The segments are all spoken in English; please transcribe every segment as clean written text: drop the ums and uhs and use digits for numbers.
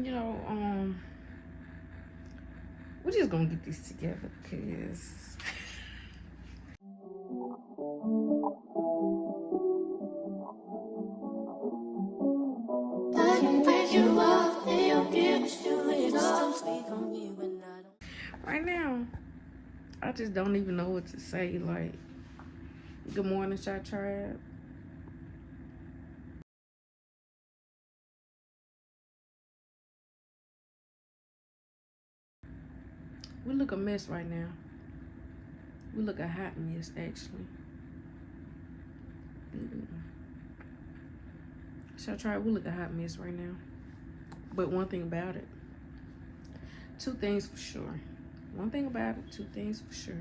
you know, we're just gonna get this together because right now I just don't even know what to say. Like, good morning, Shy Tribe. We look a mess right now. We look a hot mess, actually. Shy Tribe, we look a hot mess right now. But one thing about it, two things for sure. One thing about it, two things for sure.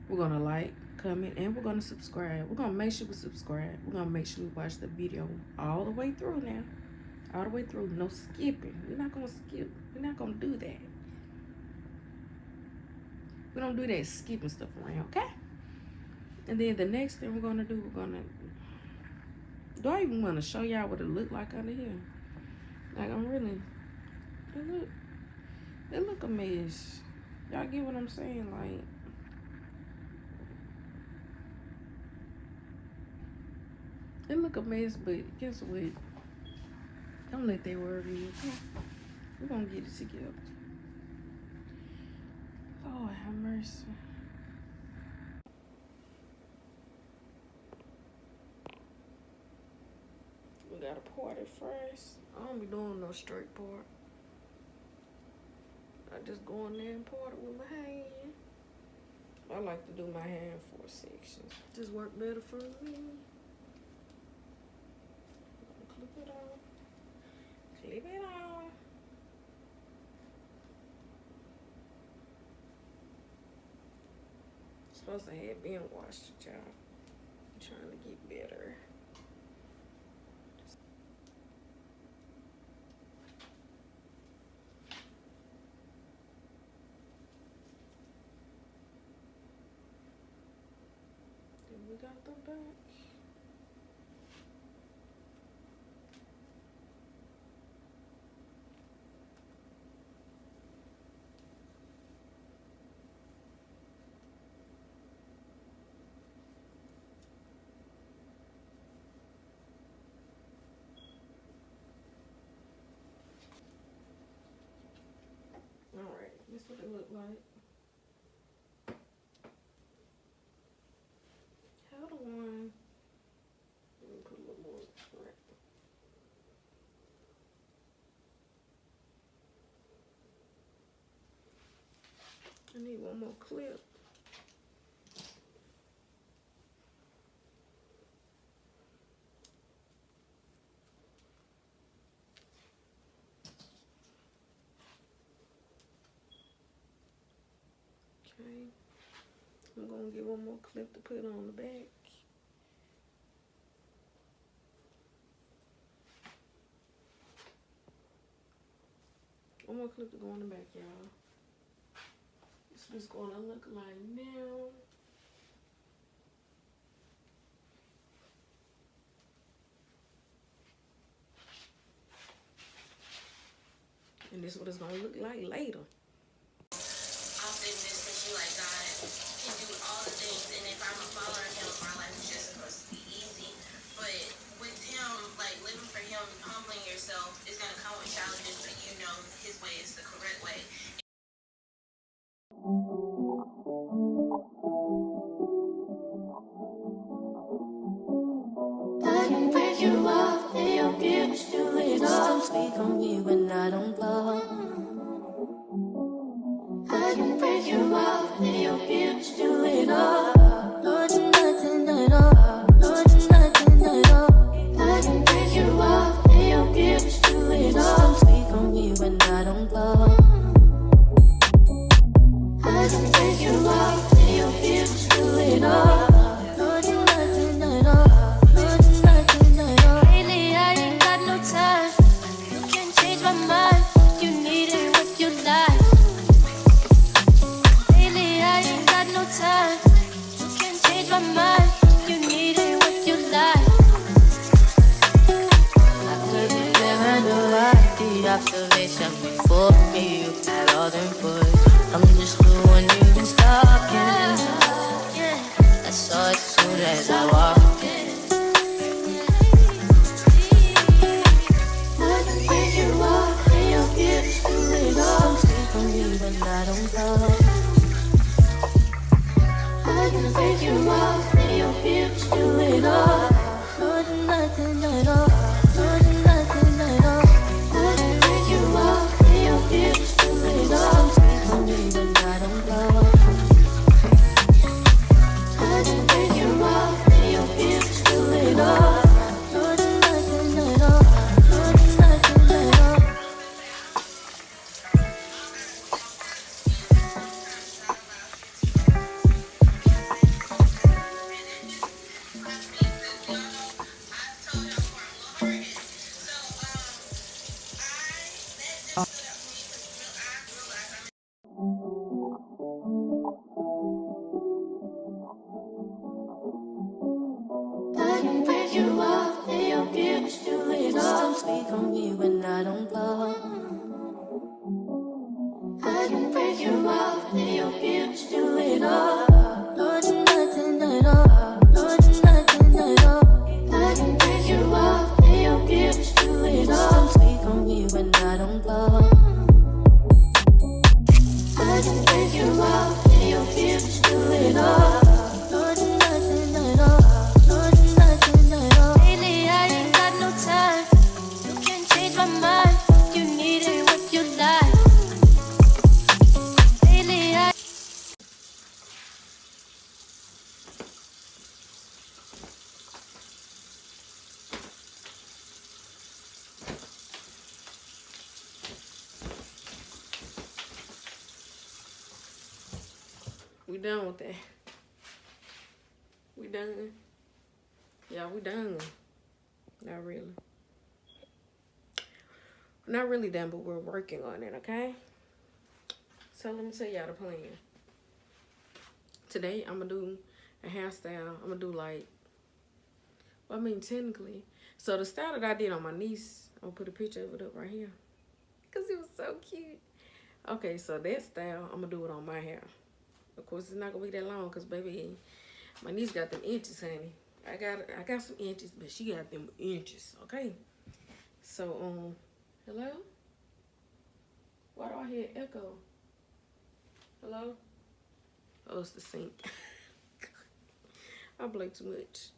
We're gonna like, comment, and we're gonna subscribe. We're gonna make sure we subscribe. We're gonna make sure we watch the video all the way through now. All the way through, no skipping. We're not gonna skip. We're not gonna do that. We don't do that skipping stuff around, okay? And then the next thing we're gonna do, do I even wanna show y'all what it look like under here? Like, it look a mess. Y'all get what I'm saying? Like, it look a mess, but guess what? Don't let that worry you, okay? We're gonna get it together. Lord have mercy. We gotta part it first. I don't be doing no straight part. I just go in there and part it with my hand. I like to do my hair in 4 sections. Just work better for me. Clip it off. Clip it off. Supposed to have been washed, y'all. I'm trying to get better. Then we got the back. Alright, this is what it look like. How do one? Let me put a little more right. I need one more clip. Okay. I'm gonna get one more clip to put on the back. One more clip to go on the back, y'all. This is what it's gonna look like now. And this is what it's gonna look like later. I'm saying this because you like God can do all the things, and if I'm a follower of Him, my life is just supposed to be easy. But with Him, like living for Him, humbling yourself is gonna come with challenges, but you know His way is the correct way. I can break you off, lay your guilt, do it all. Sweet on me when I don't blow. I can break you off, lay your guilt, do it all. Lord, saw it soon as I walked in. I can break you off and you'll get to it all. Sweet for me when I don't blow. I can break you off and you'll get to it all. More than nothing at all. More than nothing at all. I can break you off and you'll get to it all. Sweet for me when I don't blow. I can break you off and you'll get to it all. More than nothing at all. More than nothing at all. I can break you off and you'll get to it all. Sweet for me when I don't blow. I can break you off and you'll get to it all. More than nothing at all. More than nothing at all. I can break you off and you'll get to it all. Sweet for me when I don't blow. I can break you off and you'll get to it all. More than nothing at all. More than nothing at all. Lately I ain't got no time. You can't change my mind. You need it what you like. Lately I We done with that. We done. Yeah, we done. Not really. Not really done, but we're working on it, okay? So let me tell y'all the plan. Today, I'm going to do a hairstyle. I'm going to do like, well, I mean, technically. So the style that I did on my niece, I'm going to put a picture of it up right here. Because it was so cute. Okay, so that style, I'm going to do it on my hair. Of course, it's not going to be that long because, baby, my niece got them inches, honey. I got some inches, but she got them inches, okay? So, hello? Why do I hear echo? Hello? Oh, it's the sink. I play too much.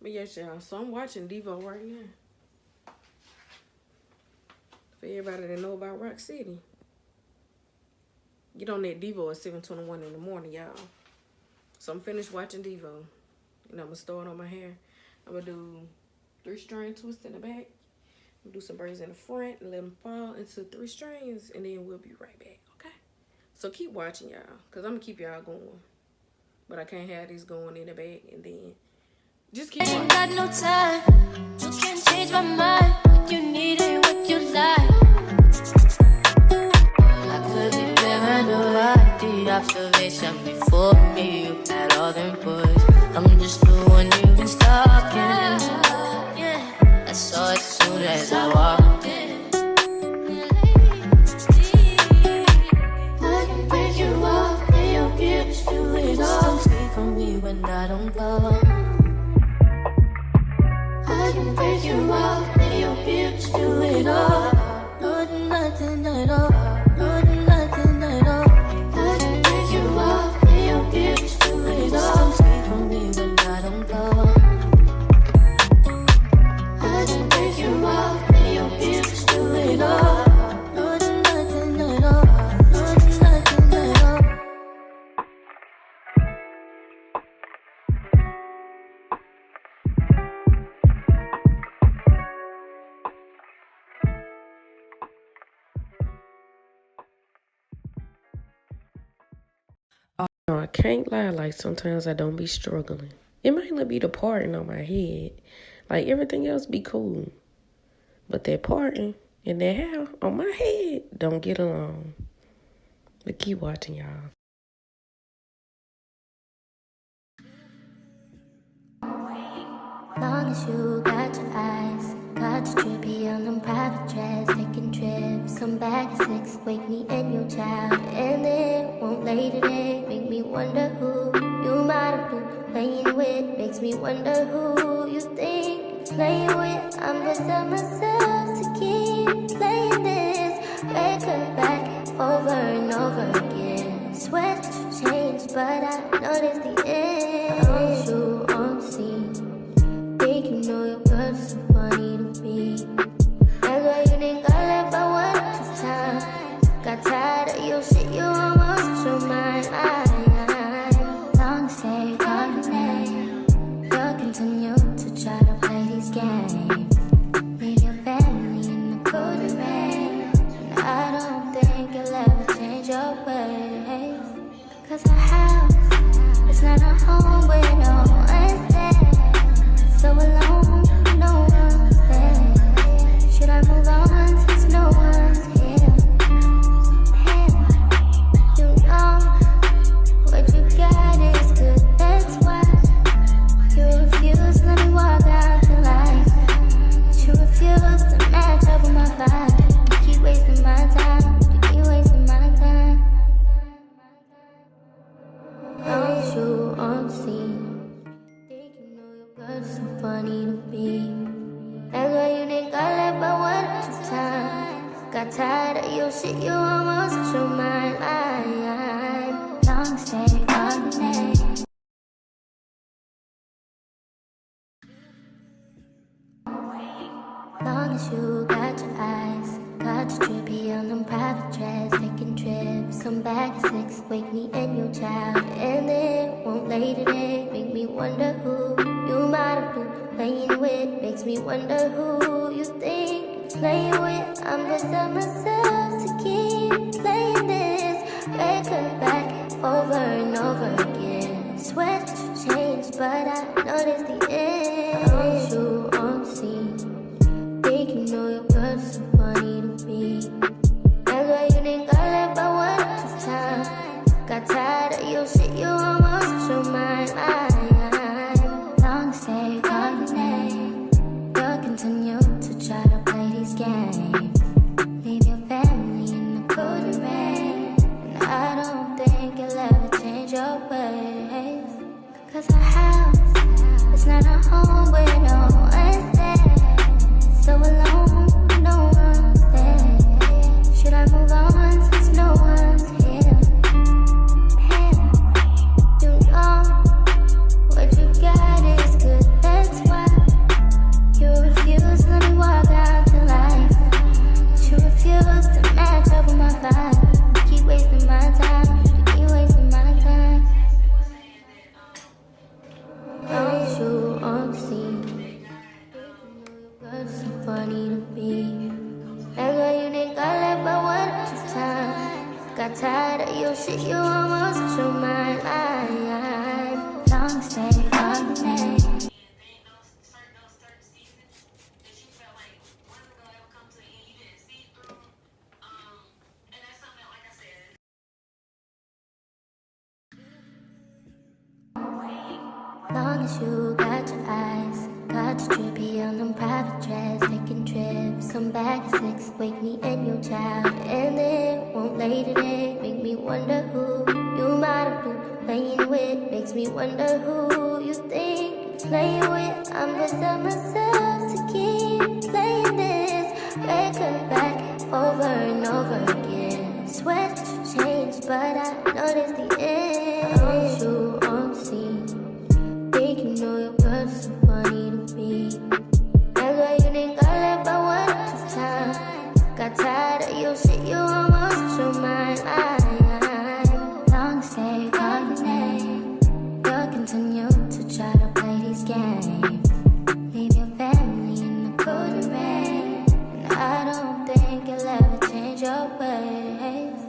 But yes, y'all. So I'm watching Devo right now. For everybody that know about Rock City. Get on that Devo at 7:21 in the morning, y'all. So I'm finished watching Devo. And I'm going to start on my hair. I'm going to do 3-strand twists in the back. I'm going to do some braids in the front and let them fall into 3 strands. And then we'll be right back, okay? So keep watching, y'all. Because I'm going to keep y'all going. But I can't have these going in the back. And then just keep watching. ain't got no time. You can't change my mind. What you need ain't what you like. I could be paranoid. The observation before me. You had all them boys. I'm just the one you've been stalking. Yeah, I saw it soon as I walked in. I can break you off and you'll get to it all. Sweet for me when I don't blow. I can break you off and you'll get to it all. More than nothing at all. More than nothing at all. I can break you off and you'll get to it all. Sweet for me when I don't blow. I can break you off and you'll get to it all. More than nothing at all. More than nothing at all. No, I can't lie, like sometimes I don't be struggling. It might not be the parting on my head. Like everything else be cool. But that parting and that hair on my head don't get along. But keep watching, y'all. Long as you got your eyes, got your trippy on them private jets, taking trips. Come back at 6, wake me and your child, and then won't lay today. Make me wonder who you might have been laying playing with makes me wonder who you think you're playing with. I'm just telling myself to keep playing this record back over and over again. Swear that you changed, but I noticed the end. On you on the scene, think you know your girl's so funny to me. That's why you didn't got left by one at a time. Got tired of your shit, you almost lost your mind. Long stay, call your name. You'll continue to try to play these games. Leave your family in the cold rain. And I don't think you'll ever change your ways. Cause our house is not a home where no one's there. So alone, no one's there. Should I move on since no one's here? You know what you got is good, that's why you refuse to let me walk out your life. You refuse to match up with my vibe. You keep wasting my time, you keep wasting my time. Don't you on the scene, think you know your girl's so funny to me. That's why you didn't got left by one at a time. Got tired of your shit, you almost lost your mind. Long stay, call your name. Long as you got your eyes, got your trippy on them private jets, taking trips. Come back at 6, wake me and your child, and then won't lay today. Make me wonder who you might have been playing with. Makes me wonder who you think you're playing with. I'm just telling myself to keep playing this record back over and over again. Swear that you changed, but I noticed the end. On you on the scene, think you know your girl's so funny to me. That's why you didn't got left by one at a time. Got tired of your shit, you almost lost your mind. Long stay, call your name. You'll continue to try to play these games. Leave your family in the cold rain. And I don't think you'll ever change your ways. Cause our house is not a home where no one's there. So alone, no one's there. Should I move on since no one's here? You know what you got is good, that's why you refuse to let me walk out your life. You refuse to match up with my vibe. You keep wasting my time, you keep wasting my time. Don't you on the scene, girl's so funny to me. That's why you didn't got left by one at a time. Got tired of your shit, you almost lost your mind. Long stay, call your name. Long as you got your eyes, got your trippy on them private jets, taking trips. Come back at 6, wake me and your child, and then won't lay today. Make me wonder who you might have been playing with. Makes me wonder who you think you're playing with. I'm just telling myself to keep playing this record back over and over again. Swear that you changed, but I noticed the end. On you on the scene, think you know your girl's so funny to me. That's why you didn't got left by one at a time. Got tired of your shit, you almost lost your mind. Long stay, call your name. You'll continue to try to play these games. Leave your family in the cold rain. And I don't think you'll ever change your ways.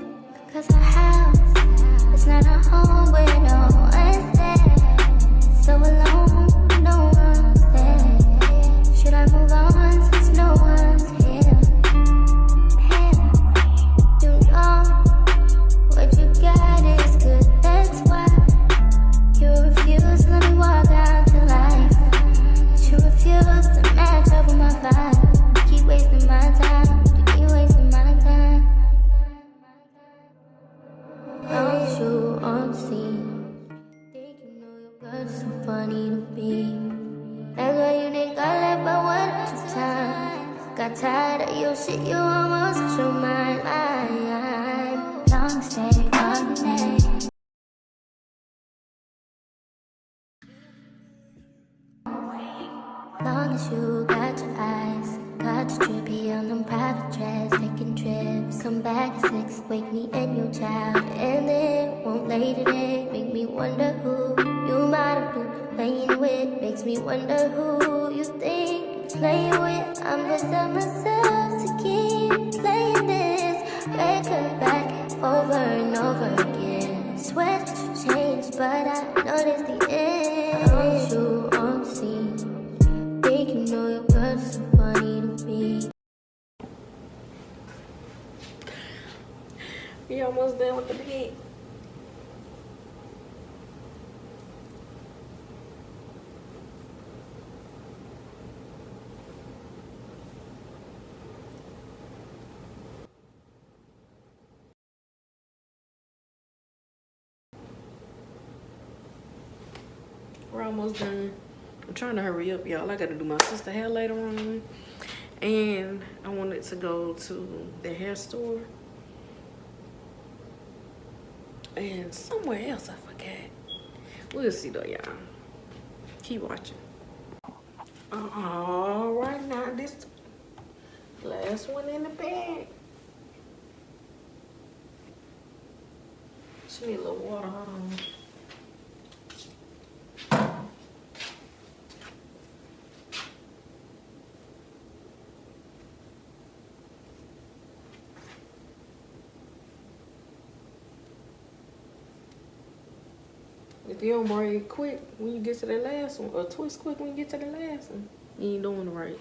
Cause our house is not a home where no one's there. So alone, no one funny to me. And when you think I left, but one or two times. Got tired of your shit, you almost lost your mind. Long stay all day. Long as you got your eyes, got your trippy on them private jets, taking trips. Come back at 6, wake me and your child, and then won't lay today. Make me wonder who you might have been playing with. Makes me wonder who you think you're playing with. I'm just telling myself to keep playing this record back over and over again. Swear that you changed, but I noticed the end. I want you on the scene. Think you know your girl is so funny to me. We almost done with the bed. We're almost done. I'm trying to hurry up, y'all. I gotta do my sister hair later on. And I wanted to go to the hair store. And somewhere else, I forgot. We'll see though, y'all. Keep watching. All right, now this last one in the bag. She need a little water, hold on. If you don't braid quick when you get to the last one, or twist quick when you get to the last one, you ain't doing it right.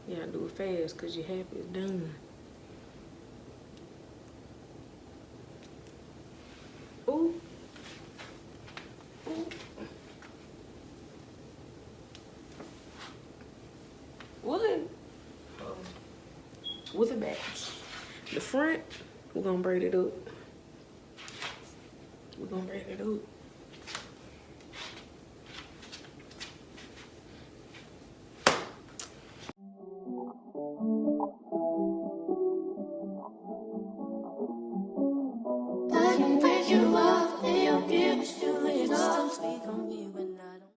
You gotta do it fast because you're happy it's done. Ooh. Ooh. What? With the back. The front, we're gonna braid it up. We're gonna braid it up.